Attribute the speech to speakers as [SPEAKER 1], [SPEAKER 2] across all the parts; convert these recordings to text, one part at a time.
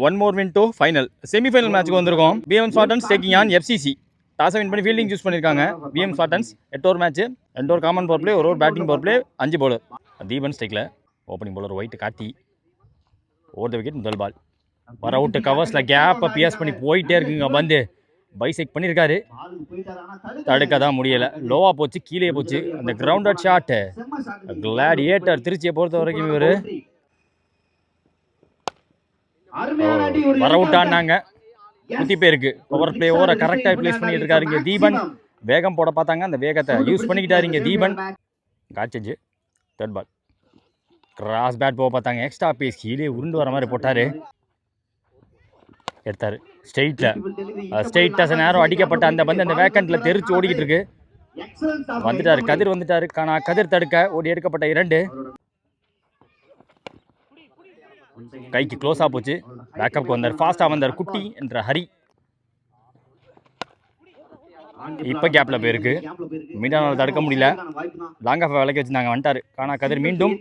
[SPEAKER 1] One more win to final semifinal மேட்ச்சுக்கு வந்திருக்கோம். PM Spartans taking on FCC. டாஸை win பண்ணி ஃபீல்டிங் சூஸ் பண்ணியிருக்காங்க. PM Spartans 8 over match, 2 over common power play, 1 over batting power play, 5 bowler. Deepan ஸ்ட்ரைக்கில் opening bowler white Karthi. Over the wicket முதல் ball. வர out கவர்ஸில் கேப்பை PS பண்ணி போயிட்டே இருக்குங்க. பந்து பைசெக் பண்ணியிருக்காரு, தடுக்க தான் முடியலை. லோவாக போச்சு, கீழே போச்சு. அந்த கிரவுண்ட் அவுட் ஷாட்டு கிளாடியேட்டர் திருச்சியை பொறுத்த வரைக்கும் இவர் வர விட்டான்னாங்க. குத்தி பேருக்கு பவர் பிளே ஓவரை கரெக்டாக பிளேஸ் பண்ணிட்டு இருக்காரு இங்கே தீபன். வேகம் போட பார்த்தாங்க, அந்த வேகத்தை யூஸ் பண்ணிக்கிட்டாரு இங்கே தீபன். காட்சேஜ் தேர்ட் பால். கிராஸ் பேட் போக பார்த்தாங்க, எக்ஸ்ட்ரா பேஸ் கீழே உருண்டு வர மாதிரி போட்டார், எடுத்தார். ஸ்ட்ரெயிட்டாக நேரம் அடிக்கப்பட்ட அந்த பந்து அந்த வேக்கண்ட்டில் தெரிச்சு ஓடிக்கிட்டு இருக்கு. வந்துட்டார் கதிர், வந்துட்டார். ஆனால் கதிர் தடுக்க ஓடி எடுக்கப்பட்ட 2. கைக்கு க்ளோஸாக போச்சு. பேக்கப்புக்கு வந்தார், ஃபாஸ்ட்டாக வந்தார் குட்டி என்ற ஹரி. இப்போ கேப்பில் போயிருக்கு, மீண்டும் தடுக்க முடியல. லாங் ஆஃப் விளக்கி வச்சுருந்தாங்க, வந்துட்டார். காணா கதிர் மீண்டும்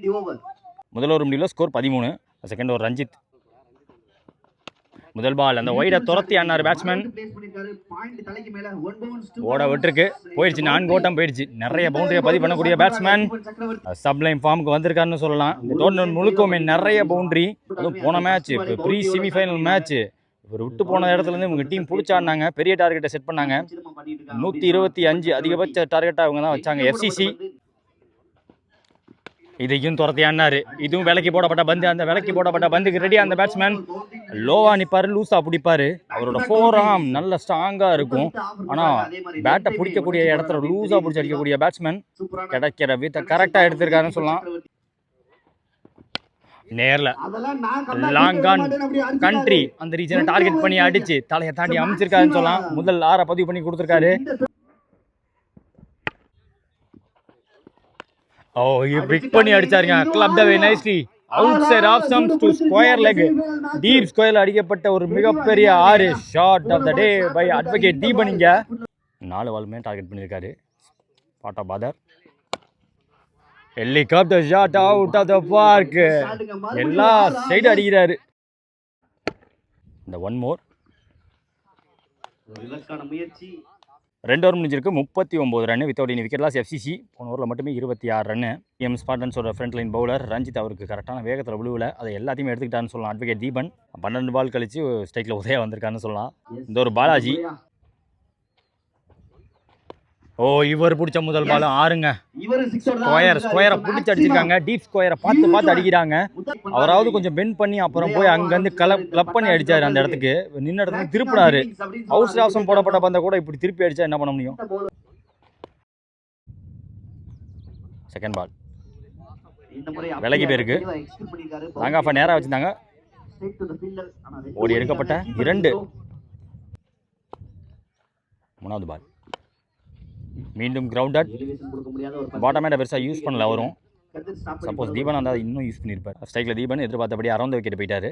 [SPEAKER 1] முதல் ஓவர் முடியல. ஸ்கோர் 13. Second over Ranjith. முதல் பால் அந்த ஒயிடை துரத்தி ஆனார் பேட்ஸ்மேன். ஓட விட்டுருக்கு, போயிடுச்சு. 4 ஓட்டம் போயிடுச்சு. நிறைய பவுண்டரியை பதிவு பண்ணக்கூடிய பேட்ஸ்மேன் சப்ளைம் ஃபார்முக்கு வந்திருக்காருன்னு சொல்லலாம். இந்த டோர்னமெண்ட் முழுக்கவுமே நிறைய பவுண்டரி. அதுவும் போன மேட்ச் ப்ரீ செமிஃபைனல் மேட்ச் இவர் விட்டு போன இடத்துலேருந்து இவங்க டீம் பிடிச்சாடினாங்க. பெரிய டார்கெட்டை செட் பண்ணாங்க. 125 அதிகபட்ச டார்கெட்டாக அவங்க தான் வச்சாங்க எஃப்சிசி. இதையும் துரத்தியானாரு. இதுவும் விலைக்கு போடப்பட்ட பந்து. அந்த விலைக்கு போடப்பட்ட பந்துக்கு ரெடியாக அந்த பேட்ஸ்மேன் லோவா நிற்பார், லூஸாக பிடிப்பார். அவரோட 4 ஆர்ம் நல்ல ஸ்ட்ராங்காக இருக்கும். ஆனால் பேட்டை பிடிக்கக்கூடிய இடத்துல லூஸாக பிடிச்சி அடிக்கக்கூடிய பேட்ஸ்மேன் கிடைக்கிற வித்தை கரெக்டாக எடுத்திருக்காருன்னு சொல்லலாம். நேரில் லாங்கான் கண்ட்ரி அந்த ரீஜனை டார்கெட் பண்ணி அடிச்சு தலையை தாண்டி அமைச்சிருக்காருன்னு சொல்லலாம். முதல் 6 பதிவு பண்ணி கொடுத்துருக்காரு. பிக் பண்ணி அடிச்சாருங்க. Club the way nicely outside off stumps to square leg. Deep ஸ்கொயர்ல அடிக்கப்பட்ட ஒரு மிகப்பெரிய 6 shot of the day by advocate Deepan. இங்க 4 பாலுமே டார்கெட் பண்ணியிருக்காரு. பாட்டா பாதர் helicopter shot out of the park. எல்லா சைடு அடிக்கிறாரு. இந்த ஒன் மோர் 2 ஓவர் முடிஞ்சிருக்கு. 39 run without any wicket loss. FCC போன ஓவரில் மட்டுமே 26 ரன். பிஎம் ஸ்பார்டன்ஸோட ஃப்ரண்ட் லைன் பவுலர் ரஞ்சித் அவருக்கு கரெக்டான வேகத்தில் விழுவில் அதை எல்லாத்தையுமே எடுத்துக்கிட்டான்னு சொல்லலாம் அட்வொகேட் தீபன். 12 பால் கழிச்சு ஸ்ட்ரைக்கில் உதயா வந்திருக்கான்னு சொல்லலாம். இந்த ஒரு பாலாஜி இவர் பிடிச்ச முதல் பால் 6ங்க. ஸ்கொயரை பிடிச்சி அடிச்சிருக்காங்க. டீப் ஸ்கொயரை பார்த்து அடிக்கிறாங்க. அவராவது கொஞ்சம் பெண்ட் பண்ணி அப்புறம் போய் அங்கேருந்து கிளப் பண்ணி அடிச்சாரு. அந்த இடத்துக்கு நின்ன இடத்துல திருப்பினாரு. அவசரம் போடப்பட்ட பந்த கூட இப்படி திருப்பி அடிச்சா என்ன பண்ண முடியும்? செகண்ட் பால் விலகி போயிருக்கு. லாங் ஆஃபா நேராக வச்சிருந்தாங்க. ஓடி எடுக்கப்பட்ட 2. மூணாவது பால் மீண்டும் கிரவுண்டட். பாட்டம் மேட பெருசாக யூஸ் பண்ணல அவரும். சப்போஸ் தீபன் அந்த இன்னும் யூஸ் பண்ணியிருப்பார். ஸ்ட்ரைக்கில் தீபன் எதிர்பார்த்தபடி அரௌண்ட் விக்கெட் போயிட்டாரு.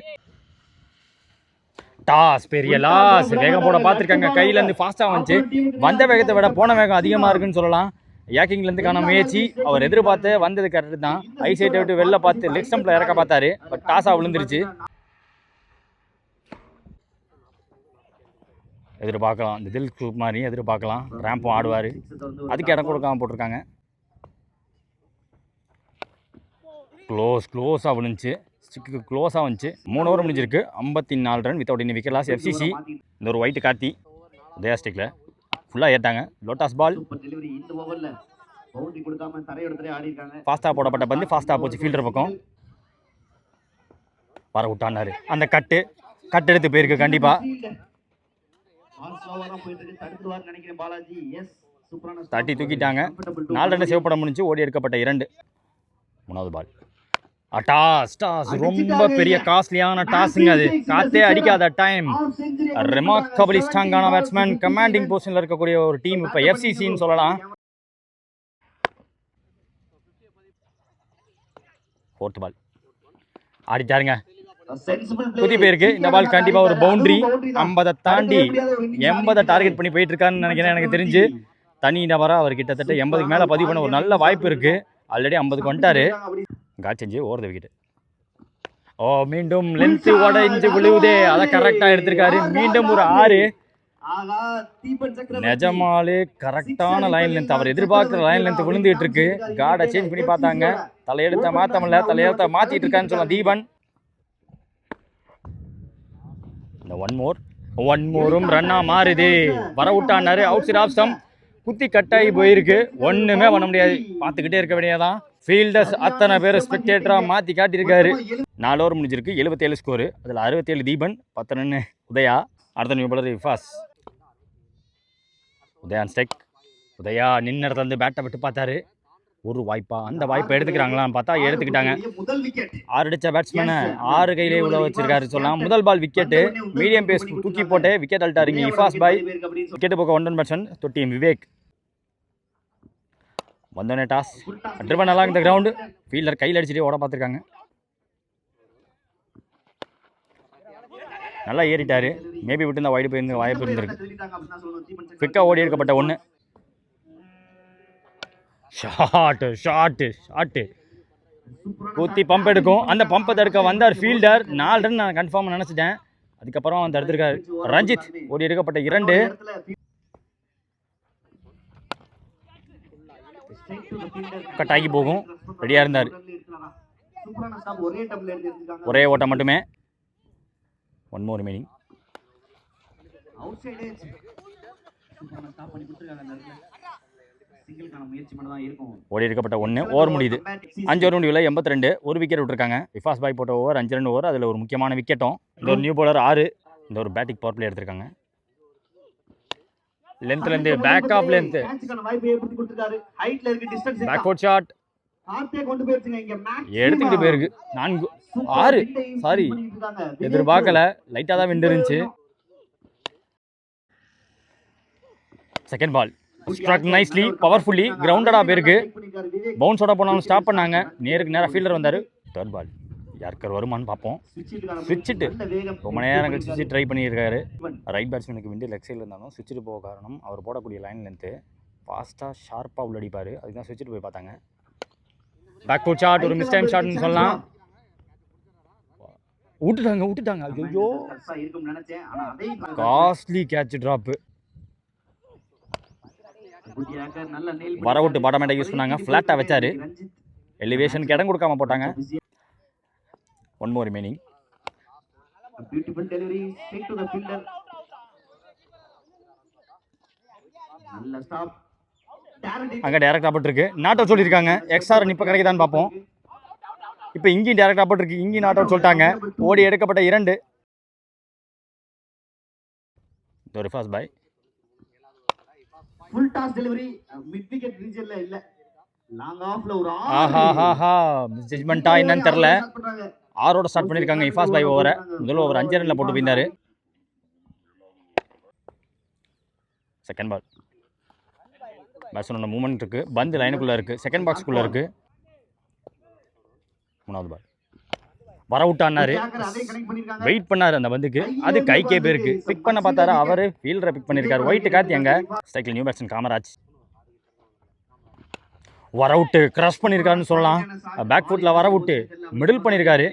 [SPEAKER 1] டாஸ் பெரிய லாஸ். வேகம் போட பார்த்துருக்காங்க. கையிலேருந்து ஃபாஸ்ட்டாக வந்துச்சு. வந்த வேகத்தை விட போன வேகம் அதிகமாக இருக்குன்னு சொல்லலாம். ஏக்கிங்லேருந்து காண முயற்சி. அவர் எதிர்பார்த்து வந்தது கரெக்டு தான். ஐசைட்டை விட்டு வெளில பார்த்து லெக் ஸ்டம்பில் இறக்க பார்த்தாரு. பட் டாஸாக விழுந்துருச்சு. எதிர்பார்க்கலாம் இந்த தில் மாதிரி எதிர்பார்க்கலாம். ரேம்பும் ஆடுவார், அதுக்கு இடம் கொடுக்காம போட்டிருக்காங்க. க்ளோஸாக விழுந்துச்சு. ஸ்டிக்கு க்ளோஸாக வந்துச்சு. 3 ஓவர் முடிஞ்சிருக்கு. 54 run without any wicket loss. FCC இந்த ஒரு ஒயிட் கார்த்தி உதயா ஸ்டிக்கில் ஃபுல்லாக ஏற்றாங்க. லோட்டாஸ் பால் ஃபாஸ்ட்டாக போடப்பட்ட பந்து ஃபாஸ்ட்டாக போச்சு ஃபீல்டர் பக்கம். வர விட்டானாரு. அந்த கட்டு எடுத்து போயிருக்கு கண்டிப்பாக. தட்டி தூக்கிட்டாங்க. 4 ரன் சேவ் பண்ண முடிஞ்சு. ஓடி எடுக்கப்பட்ட 2. மூணாவது பால் டாஸ் ரொம்ப பெரிய காஸ்ட்லியான டாஸுங்க. அது காத்தே அடிக்காத டைம். ரெமார்க்கபிளி ஸ்ட்ராங்கான பேட்ஸ்மேன். கமாண்டிங் பொசிஷனில் இருக்கக்கூடிய ஒரு டீம் இப்போ எஃப்சிசின்னு சொல்லலாம். 4th பால் ஆடிட்டாருங்க. குதி போயிருக்கு. இந்த பால் கண்டிப்பாக ஒரு பவுண்டரி. 50 தாண்டி 80 டார்கெட் பண்ணி போயிட்டு இருக்காருன்னு நினைக்கிறேன். எனக்கு தெரிஞ்சு தனி நபராக அவர் கிட்டத்தட்ட 80க்கு மேலே பதிவு பண்ண ஒரு நல்ல வாய்ப்பு இருக்குது. ஆல்ரெடி 50க்கு வந்துட்டாரு. காட் செஞ்சு ஓவர் த விக்கெட். ஓ மீண்டும் லென்த் உடைஞ்சு விழுவுதே, அதை கரெக்டா எடுத்திருக்காரு. மீண்டும் ஒரு 6. நிஜமாலே கரெக்டான லைன் லென்த், அவர் எதிர்பார்க்குற லைன் லென்த் விழுந்துட்டு இருக்கு. கார்டை சேஞ்ச் பண்ணி பார்த்தாங்க, தலையெழுத்த மாற்ற முடியல, தலையெழுத்த மாத்திட்டு இருக்கான்னு சொல்லலாம் தீபன். இந்த ஒன் மோரும் ரன்னா மாறுது. வர விட்டானாரு, அவுட் சைட் ஆஃப் ஸ்டம்ப், குத்தி கட்டாகி போயிருக்கு. ஒண்ணுமே பண்ண முடியாது, பார்த்துக்கிட்டே இருக்க வேண்டியதான். ஃபீல்டர்ஸ் அத்தனை பேர் ஸ்பெக்டேட்டரா மாத்தி காட்டியிருக்காரு. 4 ஓவர் முடிஞ்சிருக்கு, 77 ஸ்கோரு. அதில் 67 தீபன், 10 ரன் உதயா. அடுத்த நியூ பாலர் இஃபாஸ். உதயான் ஸ்டெக். உதயா நின்ன இடத்துல இருந்து பேட்டை விட்டு பார்த்தாரு. ஒரு வாய்ப்பா, அந்த வாய்ப்பை எடுத்துக்கிறாங்களான்னு பார்த்தா எடுத்துக்கிட்டாங்க. 6 அடிச்ச பேட்ஸ்மேனை 6 கையிலே உள்ள வச்சிருக்காரு சொல்லலாம். முதல் பால் விக்கெட்டு, மீடியம் பேஸ் தூக்கி போட்டு விக்கெட் அல்ட்டாருங்க இஃபாஸ் பாய். விக்கெட்டு போக்க 1 பேட்ஸ்மேன் தொட்டியம் விவேக். வந்தோடனே டாஸ் ட்ரிவன் நல்லா இந்த கிரவுண்டு. ஃபீல்டர் கையில் அடிச்சுட்டு ஓட பார்த்துருக்காங்க. நல்லா ஏறிட்டாரு, மேபி விட்டு இந்த வைடு போயிருந்து வாய்ப்பு இருந்திருக்கு. குவிக்காக ஓடி எடுக்கப்பட்ட 1. ஷாட்டு ஊற்றி பம்ப் எடுக்கும். அந்த பம்பை தடுக்க வந்தார் ஃபீல்டர். 4 ரன் நான் கன்ஃபார்ம் நினச்சிட்டேன். அதுக்கப்புறம் அவன் தடுத்திருக்காரு. ரஞ்சித் ஓடி எடுக்கப்பட்ட 2. கட் ஆகி போகும், ரெடியாக இருந்தார். ஒரே ஓட்டம் மட்டுமே. 1 more remaining. ஓடி எடுக்கப்பட்ட 1. ஓவர் முடியுது. 5 ஓவர் முடிவில் 82. 1 விக்கெட் விட்டுருக்காங்க. இஃபாஸ் பாய் போட்ட ஓவர் 5 ரன் ஓவர். அதில் ஒரு முக்கியமான விக்கெட்டும். இந்த ஒரு நியூ பாலர் 6. இந்த ஒரு பேட்டிங் பவர் பிளே எடுத்திருக்காங்க. லென்த்லேருந்து back of length, backward shot எடுத்துக்கிட்டு போயிருக்கு. 6 சாரி, எதிர்பார்க்கல, லைட்டாக தான் விண்டு இருந்துச்சு. Second ball struck nicely, powerfully, கிரவுண்டடாக போயிருக்கு. பவுன்ஸோட போனாலும் ஸ்டாப் பண்ணாங்க. நேருக்கு நேராக ஃபீல்டர் வந்தார். தேர்ட் பால் யாருக்கார் வருமானு பார்ப்போம். ஸ்விட்சிட்டு ரொம்ப நேரம் கழிச்சு ஸ்விட்ச் ட்ரை பண்ணியிருக்காரு. ரைட் பேட்ஸ்மேனுக்கு விண்டு லெக் சைடில் இருந்தாலும் ஸ்விட்சிட்டு போக காரணம் அவர் போடக்கூடிய லைன் லென்த்து. ஃபாஸ்ட்டாக ஷார்ப்பாக உள்ள அடிப்பார், அதுக்கு தான் ஸ்விட்சிட்டு போய் பார்த்தாங்க. பேக் ஃபுட் ஷாட், ஒரு மிஸ் டைம் ஷாட்னு சொல்லலாம். விட்டுட்டாங்க. ஐயோ, காஸ்ட்லி கேட்ச் ட்ராப்பு. வர விட்டு பாட்டமேட்டை யூஸ் பண்ணாங்க. ஃப்ளாட்டாக வச்சாரு, எலிவேஷனுக்கு இடம் கொடுக்காம போட்டாங்க. 1 more remaining. Beautiful delivery straight to the fielder. நல்ல ஸ்டாப். அங்க டைரக்ட் ஆப்பட் இருக்கு. நாட் அவுட் சொல்லிருக்காங்க. எக்ஸ்ஆர் இப்ப கிடைக்குதான்னு பாப்போம். இப்போ இங்கேயும் டைரக்ட் ஆப்பட் இருக்கு, இங்கேயும் நாட் அவுட் சொல்லிட்டாங்க. ஓடி எடுக்கப்பட்ட 2. ஒரு fast boy. Full toss delivery mid wicket ரீஜன்ல இல்ல. லாங் ஆஃப்ல ஒரு ஜட்ஜ்மெண்டா என்னன்னு தெரியல. 6 ஸ்டார்ட் பண்ணியிருக்காங்க இஃபாஸ் பாய் ஓவரை. முதல் ஓவர் 5 ரன்ல போட்டு போயிருந்தாரு. செகண்ட் பால் பேட்ஸ்மேனோட மூவ்மெண்ட் இருக்கு, பந்து லைனுக்குள்ள இருக்கு, செகண்ட் பாக்ஸ்க்குள்ள இருக்கு. 3வது பால் வர விட்டான்னாரு, வெயிட் பண்ணாரு அந்த பந்துக்கு, அது கைக்கே போயிருக்கு. பிக் பண்ண பார்த்தாரு, அவரு ஃபீல்டரை பிக் பண்ணியிருக்காரு. ஒயிட் காத்தி அங்க ஸ்ட்ரைக்கில் நியூ பேட்ஸ்மேன் காமராஜ். வர விட்டு கிராஸ் பண்ணியிருக்காருன்னு சொல்லலாம். பேக் ஃபுட்டில் வர விட்டு மிடில் பண்ணியிருக்காரு.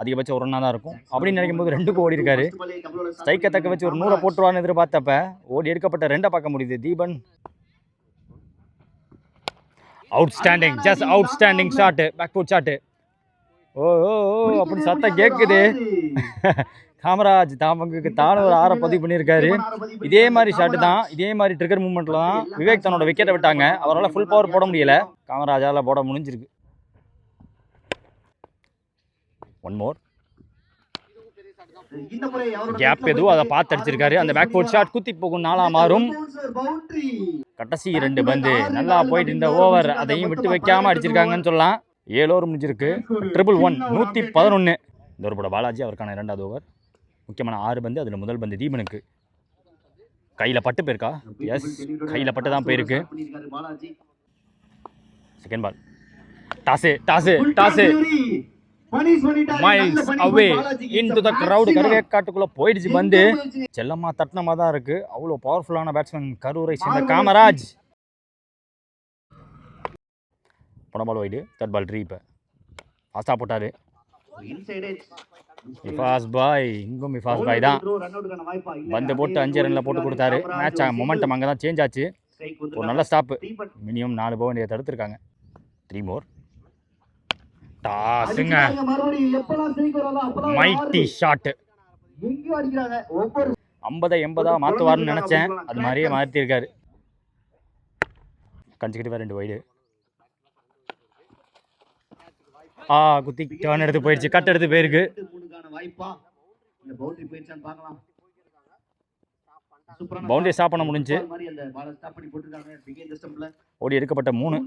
[SPEAKER 1] அதிகபட்சம் ஒரு ரன்னாக தான் இருக்கும் அப்படின்னு நினைக்கும் போது 2க்கு ஓடி இருக்காரு. ஸ்ட்ரைக்கை தக்க வச்சு ஒரு 100 போட்டுருவான்னு எதிர்பார்த்தப்ப ஓடி எடுக்கப்பட்ட 2 பார்க்க முடியுது. Deepan outstanding, just outstanding shot, back foot shot. ஓ அப்படி சத்தம் கேட்குது. காமராஜ் தாமங்குக்கு தானும் ஒரு 6 பதிவு பண்ணியிருக்காரு. இதே மாதிரி ஷாட்டு தான், இதே மாதிரி ட்ரிகர் மூவ்மெண்ட்ல தான் விவேக் தன்னோட விக்கெட்டை விட்டாங்க. அவரால் ஃபுல் பவர் போட முடியல, காமராஜால் போட முடிஞ்சிருக்கு. 1 more. கேப் எதுவும் அதை பார்த்து அடிச்சிருக்காரு. அந்த பேக் ஃபுட் ஷாட் குத்தி போகும், 4ஆ மாறும். கடைசி 2 பந்து நல்லா போயிட்டு இந்த ஓவர் அதையும் விட்டு வைக்காம அடிச்சிருக்காங்கன்னு சொல்லலாம். 7 ஓவர் முடிஞ்சிருக்கு. 111, 111. இந்த ஒரு போட பாலாஜி அவருக்கான 2வது ஓவர். முக்கியமான 6 பந்து, அதில் முதல் பந்து தீபனுக்கு கையில் பட்டு போயிருக்கா? எஸ், கையில் பட்டு தான் போயிருக்கு. Second ball toss miles away into the crowd. கருவேக்காட்டுக்குள்ள போயிடுச்சு பந்து. செல்லம்மா தட்டினமா தான் இருக்கு. அவ்வளோ பவர்ஃபுல்லான பேட்ஸ்மேன் கரூரை சேர்ந்த காமராஜ். போன ball wide, third ball three. இப்போ ஃபாஸ்ட்டாக போட்டாரு. மிஃபாஸ் பாய் இங்கும் மிஃபாஸ் பாய் தான் பந்து போட்டு 5 ரனில் போட்டு கொடுத்தாரு. மேட்ச் மொமெண்டம் அங்கே தான் சேஞ்ச் ஆச்சு. ஒரு நல்ல ஸ்டாப்பு. மினிமம் 4 பவுண்டரியை தடுத்துருக்காங்க. 3 மோர். டாஸுங்க, மைட்டி ஷாட்டு. 50-80 மாற்றுவார்னு நினச்சேன், அது மாதிரியே மாற்றிருக்காரு. கன்சிக்யூட்டிவாக 2 வைடு. குத்தி டர்ன் எடுத்து போயிடுச்சு, கட் எடுத்து போயிருக்கு. பவுண்டரி ஸ்டாப் பண்ண முடிஞ்சு. ஓடி எடுக்கப்பட்ட 3.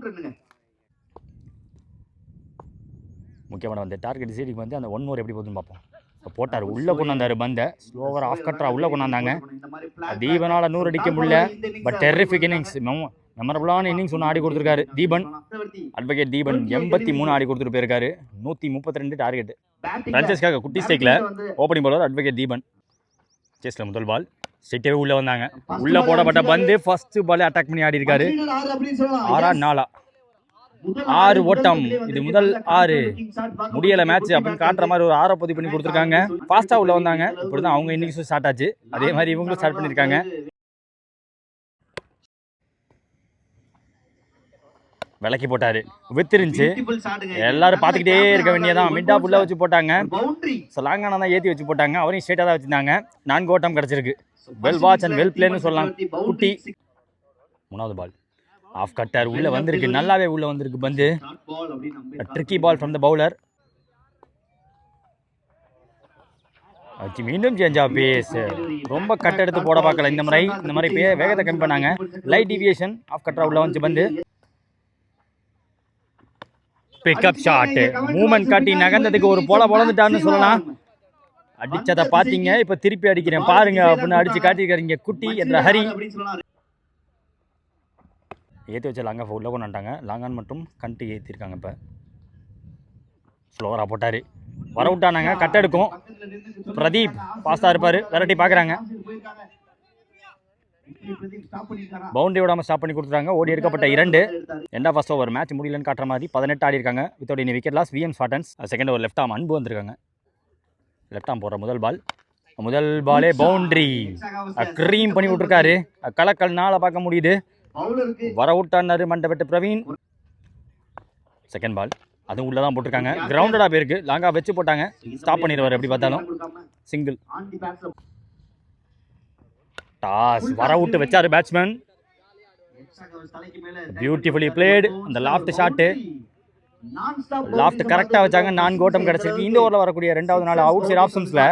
[SPEAKER 1] முக்கியமான வந்து டார்கெட் சீரிக்கு வந்து அந்த 1 மோர் எப்படி போகுதுன்னு பார்ப்போம். போட்டார், உள்ளே கொண்டாந்தாரு பந்தை. ஸ்லோவர் ஆஃப் கட்டரா உள்ளே கொண்டாந்தாங்க. தீபனால் 100 அடிக்க முடியல. பட் டெரிஃபிக் இன்னிங்ஸ், மெமரபுளான இன்னிங்ஸ் ஒன்று ஆடி கொடுத்துருக்காரு தீபன். அட்வொகேட் தீபன் 83 ஆடி கொடுத்துட்டு போயிருக்காரு. 132 டார்கெட். ரன்சஸ்க்காக குட்டி ஸ்டேக்கில் ஓப்பனிங் பவுலர் அட்வொகேட் தீபன். சேஸில் முதல் பால் ஸ்ட்ரெயிட்டாகவே உள்ளே வந்தாங்க. உள்ளே போடப்பட்ட பந்து ஃபர்ஸ்ட் பால் அட்டாக் பண்ணி ஆடி இருக்காரு. 6-4 6 ஓட்டம். இது முதல் 6 முடியல மேட்ச் அப்படின்னு காட்டுற மாதிரி ஒரு 6 பதிவு பண்ணி கொடுத்துருக்காங்க. ஃபாஸ்ட்டாக உள்ளே வந்தாங்க. இப்படி தான் அவங்க இன்னிங்ஸும் ஸ்டார்ட் ஆச்சு. அதே மாதிரி இவங்களும் ஸ்டார்ட் பண்ணியிருக்காங்க. விளக்கி போட்டாரு, வித்துருந்துச்சு. எல்லாரும் பார்த்துக்கிட்டே இருக்க வேண்டியதான். மிட்டா புள்ள வச்சு போட்டாங்க. லாங்கான தான் ஏற்றி வச்சு போட்டாங்க. அவரையும் ஸ்ட்ரெயிட்டாக தான் வச்சுருந்தாங்க. 4 ஓட்டம் கிடச்சிருக்கு. வெல் வாட்ச் அண்ட் வெல் பிளேன்னு சொல்லலாம். குட்டி 3வது பால் ஆஃப் கட்டர் உள்ளே வந்திருக்கு. நல்லாவே உள்ளே வந்திருக்கு பந்து. Tricky ball from the bowler. மீண்டும் சேஞ்ச் ஆஃப் பேஸ். ரொம்ப கட் எடுத்து போட பார்க்கல இந்த மாதிரி வேகத்தை கம்மி பண்ணாங்க. லைட் டிவியேஷன் ஆஃப் கட்டரா உள்ளே வந்து பந்து. Pickup shot. மூமெண்ட் காட்டி நகர்ந்ததுக்கு ஒரு பொழந்துட்டான்னு சொல்லலாம். அடிச்சதை பார்த்தீங்க, இப்போ திருப்பி அடிக்கிறேன் பாருங்க அப்படின்னு அடிச்சு காட்டியிருக்காருங்க குட்டி என்ற ஹரி. ஏற்றி வச்ச லாங்கா உள்ளே கொண்டாண்டாங்க. லாங்கான் மட்டும் கண்ட்டு ஏற்றிருக்காங்க. இப்போ ஸ்லோவராக போட்டார், வர விட்டானாங்க. கட் எடுக்கும். பிரதீப் ஃபாஸ்ட்டாக இருப்பார், வெரைட்டி பார்க்குறாங்க. பவுண்டரி விடாமல் ஸ்டாப் பண்ணி கொடுத்துட்டாங்க. ஓடி எடுக்கப்பட்ட 2. எண்டா ஃபர்ஸ்ட் ஓவர் மேட்ச் முடியலன்னு காட்டுற மாதிரி 18 ஆடி இருக்காங்க. Without any wicket loss. VM Spartans. Second over left arm Anbu வந்திருக்காங்க. லெஃப்ட் ஆம் போடுற முதல் பாலே பவுண்டரி. க்ரீம் பண்ணி விட்டுருக்காரு. கலக்கல்னால பார்க்க முடியுது. வர விட்டாரு மண்டபெட்டு பிரவீன். செகண்ட் பால் அதுவும் உள்ளே தான் போட்டிருக்காங்க. கிரவுண்டடாக போயிருக்கு. லாங்கா வச்சு போட்டாங்க. ஸ்டாப் பண்ணிடுவார் எப்படி பார்த்தாலும். சிங்கிள். டாஸ் வர விட்டு வச்சாரு பேட்ஸ்மேன். Beautifully blade. அந்த லாஃப்ட் ஷாட்டு கரெக்டாக வச்சாங்க. 4 ஓட்டம் கிடச்சிருக்கு. இந்த ஓவரில் வரக்கூடிய 2வது நாள் அவுட் சைட் ஆப்ஷன்ஸில்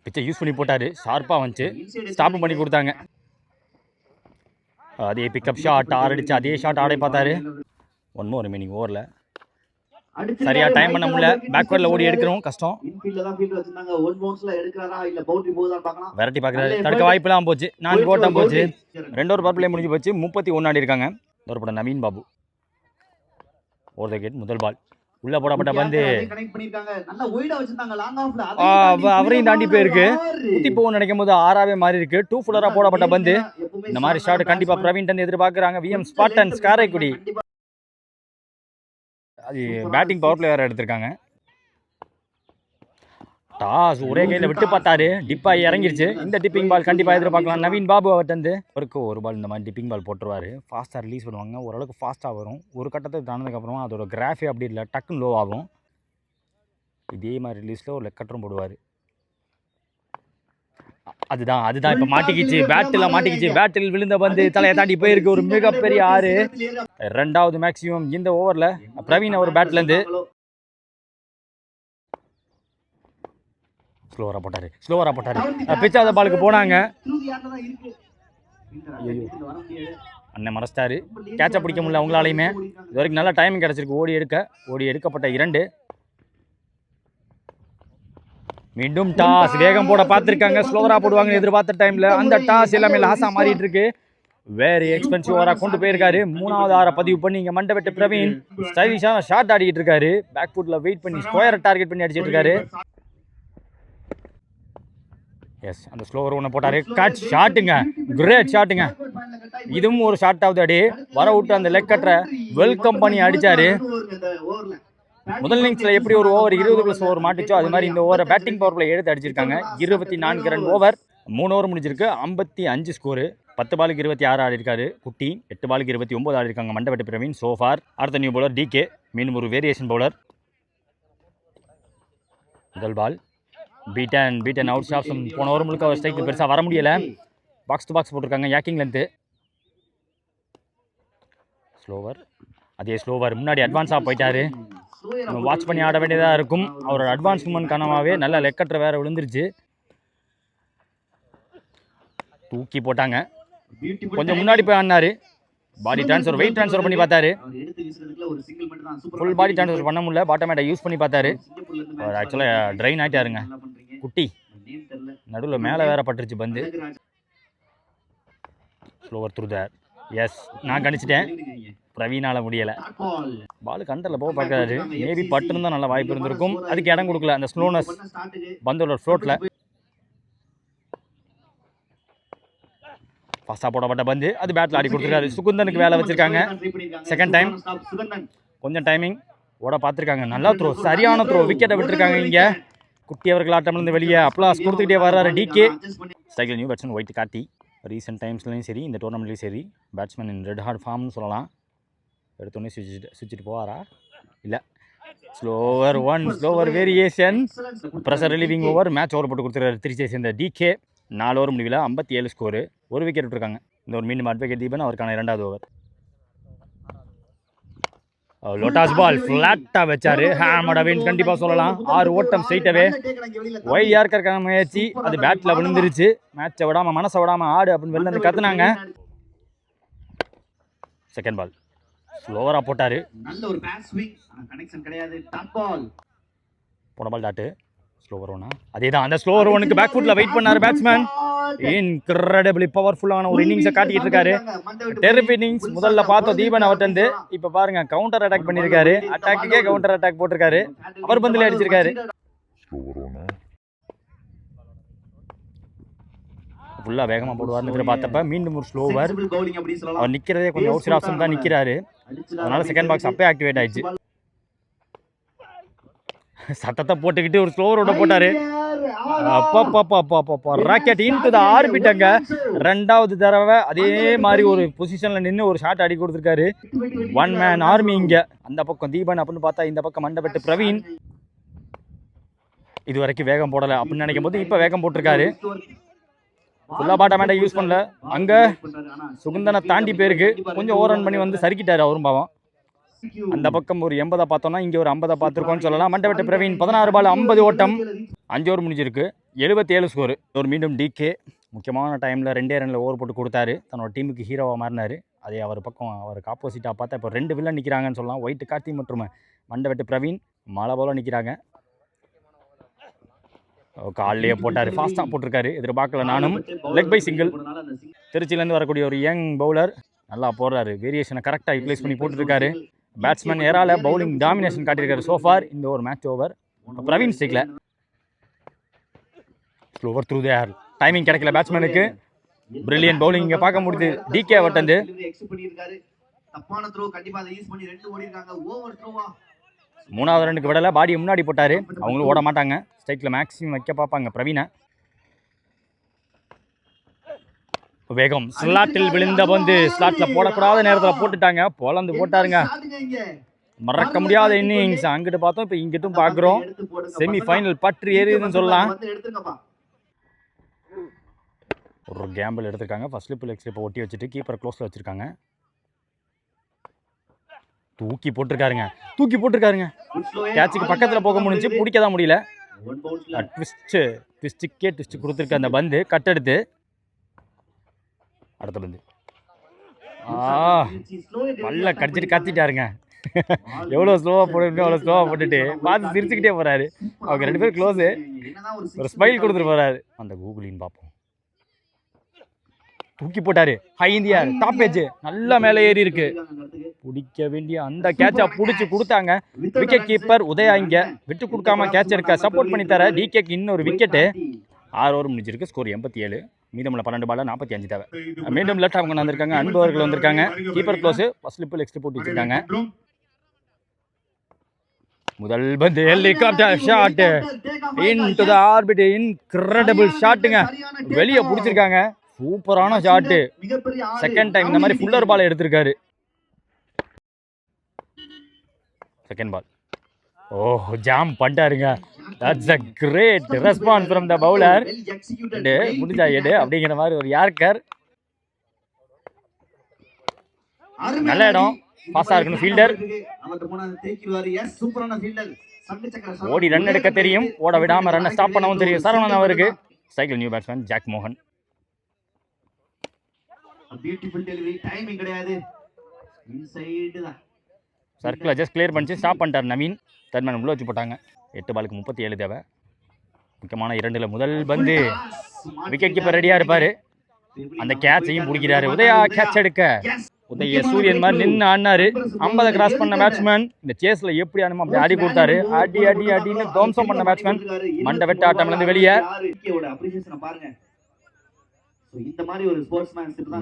[SPEAKER 1] பிச்சை யூஸ் பண்ணி போட்டார். ஷார்ப்பாக வந்துச்சு. ஸ்டாப்பும் பண்ணி கொடுத்தாங்க. அதே பிக்கப் ஷாட் 6 அடிச்சு அதே ஷாட் ஆடை பார்த்தாரு. 1 மோர் ரிமைனிங் ஓவரில். சரியா டைம் பண்ண முடியல. பேக்வர்டில் ஓடி எடுக்கிறோம் கஷ்டம். வெரைட்டி பார்க்குறாரு. தடுக்க வாய்ப்புலாம் போச்சு. 4 ஓட்டம் போச்சு. 2 ஓவர் பவர் பிளே முடிஞ்சு போச்சு. 31 ஆடி இருக்காங்க. ஒரு படம் Naveen Babu. Over the gate முதல் பால் உள்ள போடப்பட்ட பந்து அவரையும் தாண்டி போயிருக்கு. ஊத்தி போகும் நினைக்கும் போது 6ஆவே மாறி இருக்கு. 2 ஃபுல்லரா போடப்பட்ட பந்து. இந்த மாதிரி ஷாட் கண்டிப்பா பிரவீன் டன் எதிர்பார்க்குறாங்க. VM Spartans Karaikudi. அது பேட்டிங் பவர் பிளே வேறு எடுத்திருக்காங்க. டாஸ் ஒரே கையில் விட்டு பார்த்தாரு. டிப்பாகி இறங்கிருச்சு. இந்த டிப்பிங் பால் கண்டிப்பாக எதிர்பார்க்கலாம் நவீன் பாபு அவர்கிட்ட. ஒரு பால் இந்த மாதிரி டிப்பிங் பால் போட்டுருவார். ஃபாஸ்ட்டாக ரிலீஸ் பண்ணுவாங்க. ஓரளவுக்கு ஃபாஸ்ட்டாக வரும். ஒரு கட்டத்தை தானதுக்கப்புறமா அதோட கிராஃபே அப்படி இல்லை, டக்குன்னு லோ ஆகும். இதே மாதிரி ரிலீஸில் ஒரு லெக்கட்டரும் போடுவார். அதுதான் இப்போ மாட்டிக்கிச்சு. பேட்டில் விழுந்த பந்து தலையை தாண்டி போயிருக்கு. ஒரு மிகப்பெரிய 6. 2வது மேக்ஸிமம் இந்த ஓவரில் பிரவீன் அவர் பேட்லேருந்து. ஸ்லோவராக போட்டார். பிச்சாத பாலுக்கு போனாங்க. அண்ணன் மறைச்சிட்டாரு. கேட்சை பிடிக்க முடியல அவங்களாலையுமே. இது வரைக்கும் நல்லா டைமிங் கிடச்சிருக்கு. ஓடி எடுக்கப்பட்ட 2. மீண்டும் டாஸ் வேகம் போட பார்த்துருக்காங்க. ஸ்லோவராக போடுவாங்கன்னு எதிர்பார்த்த டைமில் அந்த டாஸ் எல்லாமே லாஸாக மாறிட்டு இருக்கு. வேறு எக்ஸ்பென்சிவ் ஓவராக கொண்டு போயிருக்காரு. 3வது 6 பதிவு பண்ணி இங்கே மண்டபெட்டு பிரவீன் ஸ்டைலிஷான ஷாட் ஆடிக்கிட்டு இருக்காரு. பேக் ஃபுட்டில் வெயிட் பண்ணி ஸ்கொயரை டார்கெட் பண்ணி அடிச்சிட்டு இருக்காரு. எஸ் அந்த ஸ்லோவர் ஒன்று போட்டார். கட் ஷாட்டுங்க, கிரேட் ஷாட்டுங்க. இதுவும் ஒரு ஷாட் ஆகுது. அடி வர விட்டு அந்த லெக் கட்டரை வெல்கம் பண்ணி அடித்தார். முதல் இன்னிங்ஸில் எப்படி ஒரு ஓவர் 20+ ஓவர் மாட்டுச்சோ அது மாதிரி இந்த ஓவரை பேட்டிங் பவர் பிளே எடுத்து அடிச்சிருக்காங்க. 24 ரன் ஓவர், 3 ஓவர் முடிஞ்சிருக்கு. 55 ஸ்கோரு. 10 பாலுக்கு 26 ஆடி இருக்காரு குட்டி. 8 பாலுக்கு 29 ஆடி இருக்காங்க மண்டபட்டி பிரவீன் சோஃபார். அடுத்த நியூ பவுலர் DK, மீண்டும் ஒரு வேரியேஷன் பவுலர். முதல் பால் பீட்டன் அவுட் ஆப்ஷன். போன ஓவர் முழுக்க அவர் ஸ்ட்ரைக்கு பெருசாக வர முடியலை. பாக்ஸ் டு பாக்ஸ் போட்டிருக்காங்க. யாக்கிங் லென்த்து ஸ்லோவர். அதே ஸ்லோவர் முன்னாடி அட்வான்ஸாக போயிட்டாரு. வாட்ச் பண்ணி ஆட வேண்டியதாக இருக்கும். அவரோட அட்வான்ஸ் மூமெண்ட் காரணமாகவே நல்ல லெக்கற்ற வேற விழுந்துருச்சு. தூக்கி போட்டாங்க. கொஞ்சம் முன்னாடி போய் ஆடினாரு. பாடி ட்ரான்ஸ்ஃபர், வெயிட் ட்ரான்ஸ்ஃபர் பண்ணி பார்த்தாரு. ஃபுல் பாடி ட்ரான்ஸ்ஃபர் பண்ண முடியல. பாட்டம் மேட்டை யூஸ் பண்ணி பார்த்தாரு. அவர் ஆக்சுவலாக ட்ரைன் ஆகிட்டாருங்க குட்டி. நடுவில் மேலே வேற பட்டுருச்சு பந்து. ஸ்லோவர் த்ரூ தேர். எஸ், நான் கணிச்சிட்டேன். பிரவீனால் முடியலை. பால் கண்டரில் போக பார்க்குறாரு. மேபி பட்டுன்னு தான் நல்ல வாய்ப்பு இருந்திருக்கும். அதுக்கு இடம் கொடுக்கல. அந்த ஸ்லோனஸ் பந்தோட ஃப்ளோட்டில் ஃபஸ்ட்டாக போடப்பட்ட பந்து அது பேட்டில் ஆடி கொடுத்துருக்காரு. சுகுந்தனுக்கு வேலை வச்சுருக்காங்க. செகண்ட் டைம் கொஞ்சம் டைமிங் ஓட பார்த்துருக்காங்க. நல்லா த்ரோ, சரியான த்ரோ. விக்கெட்டை விட்டுருக்காங்க. இங்கே குட்டி அவர்கள் ஆட்டம்லேருந்து வெளியே அப்ளாஸ் கொடுத்துக்கிட்டே வர்றாரு DK. ஸ்ட்ரைக்கில் நியூ பேட்ஸ்மேன் ஒயிட் காட்டி. ரீசெண்ட் டைம்ஸ்லையும் சரி, இந்த டோர்னமெண்ட்லேயும் சரி, பேட்ஸ்மேன் இன் ரெட் ஹார்ட் ஃபார்ம்னு சொல்லலாம். எடுத்தோடனே சுவிச்சிட்டு போவாரா? இல்லை. Slower variation. Pressure relieving over. Match over போட்டு கொடுத்துருக்காரு திருச்சியை சேர்ந்த DK. 4 ஓவர் முடிவில் 57 ஸ்கோரு. ஒரு விக்கெட் விட்டுருக்காங்க. இந்த ஒரு மீண்டும் அட்வொகேட் தீபன் அவருக்கான 2வது ஓவர். லோட்டாஸ் பால் ஃப்ளாட்டாக வச்சாரு. ஹேமோட வின் கண்டிப்பாக சொல்லலாம். 6 ஓட்டம் ஸ்ட்ரைட்டாகவே. ஒயிட் யார்க்கருக்கான முயற்சி அது பேட்டில் விழுந்துருச்சு. மேட்சை விடாமல், மனசை விடாமல் ஆடு அப்படின்னு வெளில இருந்து கத்துனாங்க. செகண்ட் பால் ஸ்லோவராக போட்டார். போன பால் டாட்டு. ஸ்லோவர் ஒன்னா அதே தான். அந்த ஸ்லோவர் ஒனுக்கு பேக் ஃபுட்டில் வெயிட் பண்ணார் பேட்ஸ்மேன். இன்கிரெடிபிளி பவர்ஃபுல்லான ஒரு இன்னிங்ஸை காட்டிக்கிட்டு இருக்காரு. டெரிஃபிக் இன்னிங்ஸ் முதல்ல பார்த்தோம் தீபன் அவர்கிட்ட. இப்போ பாருங்க கவுண்டர் அட்டாக் பண்ணியிருக்காரு. அட்டாக்குக்கே கவுண்டர் அட்டாக் போட்டிருக்காரு. அவர் பந்தில் அடிச்சிருக்காரு. ஃபுல்லாக வேகமாக போடுவார்னு பார்த்தப்ப மீண்டும் ஒரு ஸ்லோவர். அவர் நிற்கிறதே கொஞ்சம் அவுட் சைட் ஆப்ஷன் தான் நிற்கிறாரு. அதனால செகண்ட் பாக்ஸ் அப்பே ஆக்டிவேட் ஆயிடுச்சு. சத்தத்தை போட்டுக்கிட்டு ஒரு ஸ்லோவரோட போட்டாரு. ராக்கெட் இன்டு தி ஆர்பிட்டாங்க. 2வது தடவை அதே மாதிரி ஒரு பொசிஷன்ல நின்று ஒரு ஷாட் அடி கொடுத்துருக்காரு. 1 மேன் ஆர்மி. இங்க அந்த பக்கம் தீபன் அப்படின்னு பார்த்தா இந்த பக்கம் மண்டபட்டு பிரவீன். இது வரைக்கும் வேகம் போடலை அப்படின்னு நினைக்கும் போது இப்போ வேகம் போட்டிருக்காரு. ஃபுல்லா பாட்டா மேட்டை யூஸ் பண்ணல. அங்க சுகுந்தனை தாண்டி பேருக்கு கொஞ்சம் ஓவர் ரன் பண்ணி வந்து சறுக்கிட்டாரு அவரும் பாவம். அந்த பக்கம் ஒரு 80 பார்த்தோம்னா இங்கே ஒரு 50 பார்த்துருக்கோம்னு சொல்லலாம். மண்டபட்டு பிரவீன் 16 பால் 50 ஓட்டம், 5 ஓவர் முடிஞ்சிருக்கு. 77 ஸ்கோரு. ஒரு மீண்டும் DK முக்கியமான டைமில் 2 ரனில் ஓவர் போட்டு கொடுத்தாரு. தன்னோட டீமுக்கு ஹீரோவாக மாறினார். அதே அவர் பக்கம் அவருக்கு ஆப்போசிட்டாக பார்த்தா இப்போ 2 வில்லன் நிற்கிறாங்கன்னு சொல்லலாம். ஒயிட் கார்த்தி மற்றும் மண்டபட்டு பிரவீன் மழை போல நிற்கிறாங்க. காலிலேயே போட்டார். ஃபாஸ்ட்டாக போட்டிருக்காரு. எதிர்பார்க்கல நானும். Leg bye single. திருச்சியிலேருந்து வரக்கூடிய ஒரு யங் பவுலர் நல்லா போடுறாரு. வேரியேஷனை கரெக்டாக யூட்டிலைஸ் பண்ணி போட்டுருக்காரு. பேட்ஸ்மேன் ஏரால பவுலிங் டாமினேஷன் காட்டியிருக்காரு சோஃபார். இந்த ஒரு மேட்ச் ஓவர். பிரவீன் ஸ்டிக்ல ஸ்லோவர் த்ரூ தேர். டைமிங் கிடைக்கல பேட்ஸ்மேனுக்கு. பிரில்லியன்ட் பவுலிங் இங்கே பார்க்க முடியுது. DK அவர்கிட்ட. 3வது ரன்னுக்கு விடலை. பாடியை முன்னாடி போட்டார். அவங்களும் ஓட மாட்டாங்க. ஸ்ட்ரைக்கில் மேக்ஸிமம் வைக்க பார்ப்பாங்க பிரவீனை. வேகம் ஸ்லாட்டில் விழுந்த பந்து ஸ்லாட்டில் போடக்கூடாத நேரத்தில் போட்டுட்டாங்க. பொலந்து போட்டாருங்க. மறக்க முடியாத இன்னிங்ஸ். அங்கிட்டு பார்த்தோம், இப்போ இங்கிட்டும் பார்க்குறோம். செமி ஃபைனல் பற்றி ஏறியதுன்னு சொல்லலாம். ஒரு கேம்பிள் எடுத்திருக்காங்க. ஃபர்ஸ்ட் ஸ்லிப் லெக் ஸ்லிப்பை ஒட்டி வச்சுட்டு கீப்பர் க்ளோஸில் வச்சுருக்காங்க. தூக்கி போட்டிருக்காருங்க. கேட்சுக்கு பக்கத்தில் போக முடிஞ்சு, பிடிக்க தான் முடியல. ட்விஸ்ட்டுக்கே ட்விஸ்ட் கொடுத்துருக்க அந்த பந்து கட் எடுத்து அடுத்த பந்து பல்ல கடிச்சிட்டு கத்திட்டாருங்க. எவ்வளோ ஸ்லோவாக போட்டு அவ்வளோ ஸ்லோவாக போட்டுட்டு பார்த்து சிரிச்சுக்கிட்டே போகிறாரு. அவங்க 2 பேரும் க்ளோஸு. ஒரு ஸ்மைல் கொடுத்துட்டு போகிறாரு. அந்த கூகுளின்னு பார்ப்போம். தூக்கி போட்டாரு. ஹை இந்தியா டாப் ஏஜ் நல்லா மேலே ஏறி இருக்கு. பிடிக்க வேண்டிய அந்த கேட்சை பிடிச்சி கொடுத்தாங்க. விக்கெட் கீப்பர் உதயா இங்கே விட்டு கொடுக்காம கேட்ச் இருக்க சப்போர்ட் பண்ணி தர. DKக்கு இன்னொரு விக்கெட்டு. 6 ஓவர் முடிஞ்சிருக்கு. ஸ்கோர் 87. மீதமுள்ள 12 பால்ல 45 தேவை. மீண்டும் லெஃப்ட் அவங்க வந்திருக்காங்க. அன்பவர்கள் வந்திருக்காங்க. Keeper close. First slip leg slip போட்டு வச்சிருக்காங்க. முதல் பந்து helicopter shot into the orbit. Incredible ஷாட்டுங்க, வெளியே பிடிச்சிருக்காங்க. சூப்பரான ஷாட்டு. செகண்ட் டைம் இந்த மாதிரி ஃபுல்லர் பால் எடுத்திருக்காரு. செகண்ட் பால் ஜாம் பண்ணிட்டாருங்க. That's a great response from the bowler. முடிஞ்சா எடு அப்படிங்கிற மாதிரி ஒரு யார்கர். நல்ல இடம், பாஸா இருக்கணும். ஃபீல்டர் ஓடி ரன் எடுக்க தெரியும், ஓட விடாம ரன்னை ஸ்டாப் பண்ணவும் தெரியும் சரவணன் அவருக்கு. சைக்கிள் நியூ பேட்ஸ்மேன் ஜாக் மோகன். சர்க்கிளை ஜஸ்ட் கிளியர் பண்ணிச்சு, ஸ்டாப் பண்ணிட்டார் நவீன். தர்மன் உள்ள வச்சு போட்டாங்க. 8 பாலுக்கு 37 தேவை. முக்கியமான 2ல் முதல் பந்து. விக்கெட் கீப்பர் ரெடியா இருப்பாரு. அந்த கேட்சையும் பிடிக்கிறாரு உதயா. கேட்ச் எடுக்க உதய சூரியன் மாதிரி நின்று ஆடினாரு. 50 கிராஸ் பண்ண பேட்ஸ்மேன் இந்த சேஸ்ல எப்படி ஆடணுமோ அப்படி ஆடி கொடுத்தாரு. அடி அடி அடின்னு துவம்சம் பண்ண பேட்ஸ்மேன் மண்டை வெட்ட ஆட்டம்ல இருந்து வெளியே.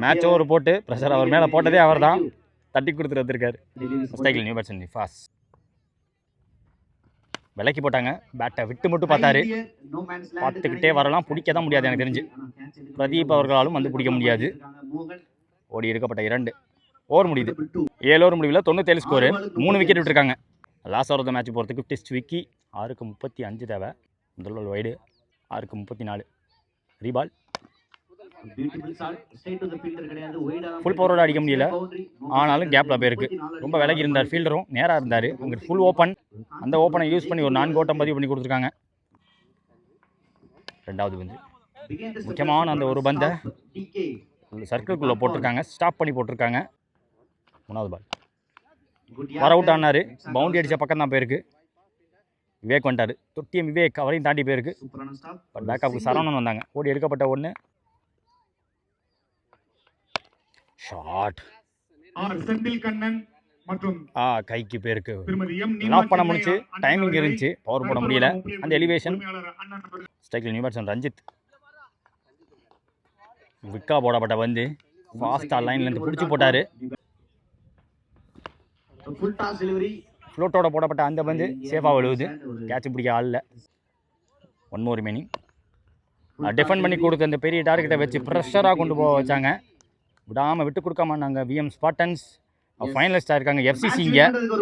[SPEAKER 1] மேட்ச் ஓவர் போட்டு பிரஷர் அவர் மேல போட்டதே அவர் தான். தட்டி கொடுத்துட்டு வந்திருக்காரு. சைக்கிள் நியூ பேட்ஸ்மேன் ஃபாஸ். விலைக்கு போட்டாங்க. பேட்டை விட்டு மட்டும் பார்த்தாரு. பார்த்துக்கிட்டே வரலாம், பிடிக்க தான் முடியாது எனக்கு தெரிஞ்சு. பிரதீப் அவர்களாலும் வந்து பிடிக்க முடியாது. ஓடி எடுக்கப்பட்ட 2 ஓவர் முடியுது. 7 ஓவர் முடிவில் 97 ஸ்கோரு. 3 விக்கெட் விட்டுருக்காங்க. லாஸ்ட் ஓவர் மேட்ச் போகிறதுக்கு டெஸ்ட் விக்கி. 6க்கு 35 தேவை. முதல் வைடு 6க்கு 34. ரீபால் ஃபுல் பவரோட அடிக்க முடியல, ஆனாலும் கேப்பில் போயிருக்கு. ரொம்ப விலகி இருந்தார் ஃபீல்டரும், நேராக இருந்தார். அங்கே ஃபுல் ஓப்பன். அந்த ஓப்பனை யூஸ் பண்ணி ஒரு 4 ஓட்டம் பதிவு பண்ணி கொடுத்துருக்காங்க. 2வது பந்து முக்கியமான அந்த ஒரு பந்தை சர்க்கிள்குள்ளே போட்டிருக்காங்க, ஸ்டாப் பண்ணி போட்டிருக்காங்க. 3வது பால் வர அவுட் ஆனார். பவுண்டரி அடித்த பக்கம் தான் போயிருக்கு. விவேக் வந்துட்டார். தொட்டியம் விவேக் அவரையும் தாண்டி போயிருக்கு. பட் பேக்கப்புக்கு சரவணன் வந்தாங்க. ஓடி எடுக்கப்பட்ட 1 ஷாட்.
[SPEAKER 2] செந்தில் கண்ணன் மற்றும்
[SPEAKER 1] கைக்கு பேருக்கு லாக் பண்ண முடிச்சு. டைமிங் இருந்துச்சு, பவர் போட முடியல. அந்த எலிவேஷன். ஸ்ட்ரைக்கில் நியூ பேட்ஸ்மேன் ரஞ்சித். விக்கா போடப்பட்ட வந்து ஃபாஸ்டா லைன்ல இருந்து பிடிச்சி போட்டாரு. ஃப்ளோட்டோட போடப்பட்ட அந்த பந்து சேஃபாக விழுவுது. கேட்ச் பிடிக்க ஆள். 1 more remaining. டிஃபெண்ட் பண்ணி கொடுத்த அந்த பெரிய டார்கெட்டை வச்சு ப்ரெஷராக கொண்டு போக வச்சாங்க. விடாமல் விட்டு கொடுக்காம நாங்கள் விஎம் ஸ்பாட்டன்ஸ் ஃபைனலிஸ்டாக இருக்காங்க. எஃப்சிசி இங்கே